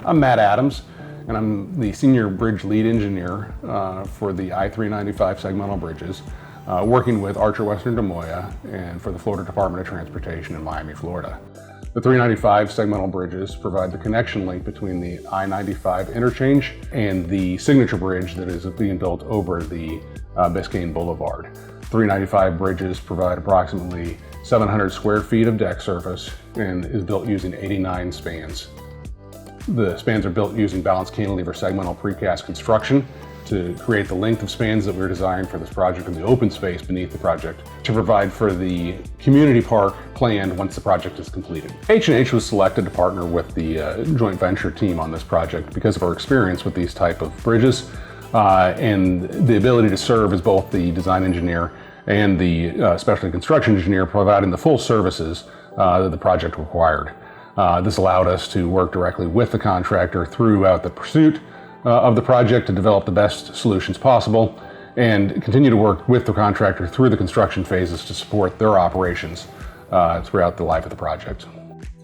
I'm Matt Adams, and I'm the Senior Bridge Lead Engineer for the I-395 segmental bridges, working with Archer Western to Moya and for the Florida Department of Transportation in Miami, Florida. The 395 segmental bridges provide the connection link between the I-95 interchange and the signature bridge that is being built over the Biscayne Boulevard. 395 bridges provide approximately 700 square feet of deck surface and is built using 89 spans. The spans are built using balanced cantilever segmental precast construction to create the length of spans that we're designing for this project and the open space beneath the project to provide for the community park planned once the project is completed. H&H was selected to partner with the joint venture team on this project because of our experience with these type of bridges and the ability to serve as both the design engineer and the specialty construction engineer, providing the full services that the project required. This allowed us to work directly with the contractor throughout the pursuit of the project to develop the best solutions possible and continue to work with the contractor through the construction phases to support their operations throughout the life of the project.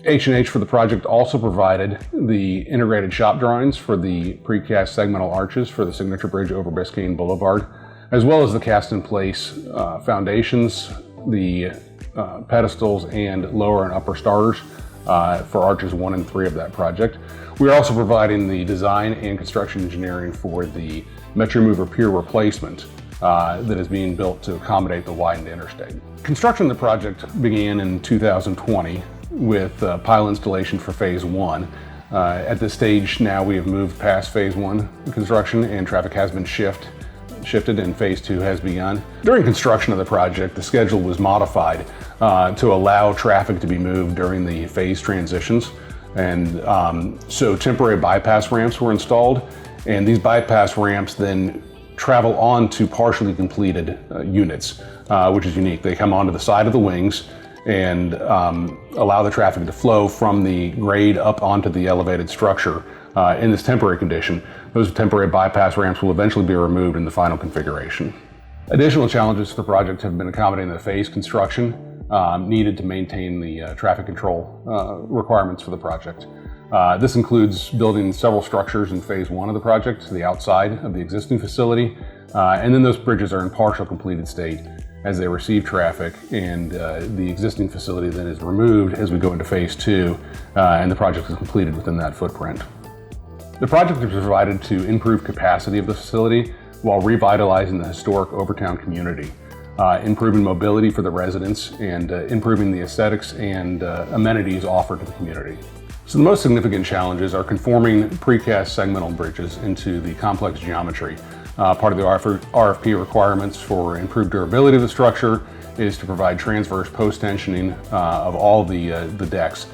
H&H for the project also provided the integrated shop drawings for the precast segmental arches for the signature bridge over Biscayne Boulevard, as well as the cast-in-place foundations, the pedestals, and lower and upper starters for arches 1 and 3 of that project. We are also providing the design and construction engineering for the Metro Mover pier replacement that is being built to accommodate the widened interstate. Construction of the project began in 2020 with pile installation for phase 1. At this stage now we have moved past phase 1 construction and traffic has been shifted and phase 2 has begun. During construction of the project, the schedule was modified to allow traffic to be moved during the phase transitions. And so temporary bypass ramps were installed, and these bypass ramps then travel on to partially completed units, which is unique. They come onto the side of the wings and allow the traffic to flow from the grade up onto the elevated structure in this temporary condition. Those temporary bypass ramps will eventually be removed in the final configuration. Additional challenges for the project have been accommodating the phase construction needed to maintain the traffic control requirements for the project. This includes building several structures in phase 1 of the project to the outside of the existing facility, and then those bridges are in partial completed state as they receive traffic, and the existing facility then is removed as we go into phase 2 and the project is completed within that footprint. The project is provided to improve capacity of the facility while revitalizing the historic Overtown community, improving mobility for the residents, and improving the aesthetics and amenities offered to the community. So the most significant challenges are conforming precast segmental bridges into the complex geometry. Part of the RFP requirements for improved durability of the structure is to provide transverse post-tensioning of all the decks.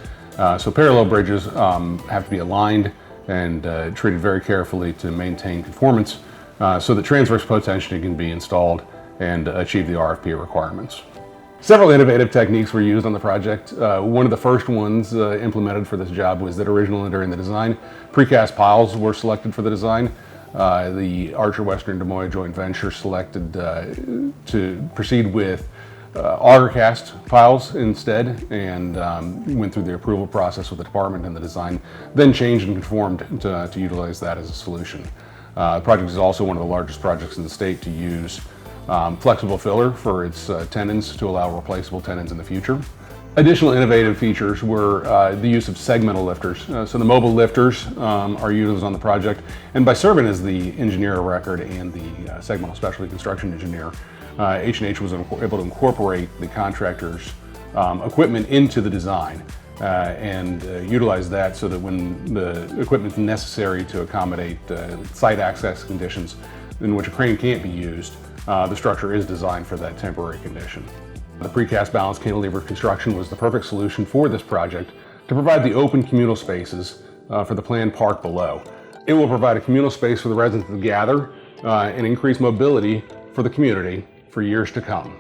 So parallel bridges have to be aligned and treated very carefully to maintain conformance so that transverse post-tensioning can be installed and achieve the RFP requirements. Several innovative techniques were used on the project. One of the first ones implemented for this job was that originally during the design, precast piles were selected for the design. The Archer Western to Moya joint venture selected to proceed with auger cast piles instead, and went through the approval process with the department and the design, then changed and conformed to utilize that as a solution. The project is also one of the largest projects in the state to use flexible filler for its tendons to allow replaceable tendons in the future. Additional innovative features were the use of segmental lifters. So the mobile lifters are used on the project, and by serving as the engineer of record and the segmental specialty construction engineer, H&H was able to incorporate the contractor's equipment into the design and utilize that so that when the equipment is necessary to accommodate site access conditions in which a crane can't be used, the structure is designed for that temporary condition. The precast balanced cantilever construction was the perfect solution for this project to provide the open communal spaces for the planned park below. It will provide a communal space for the residents to gather and increase mobility for the community for years to come.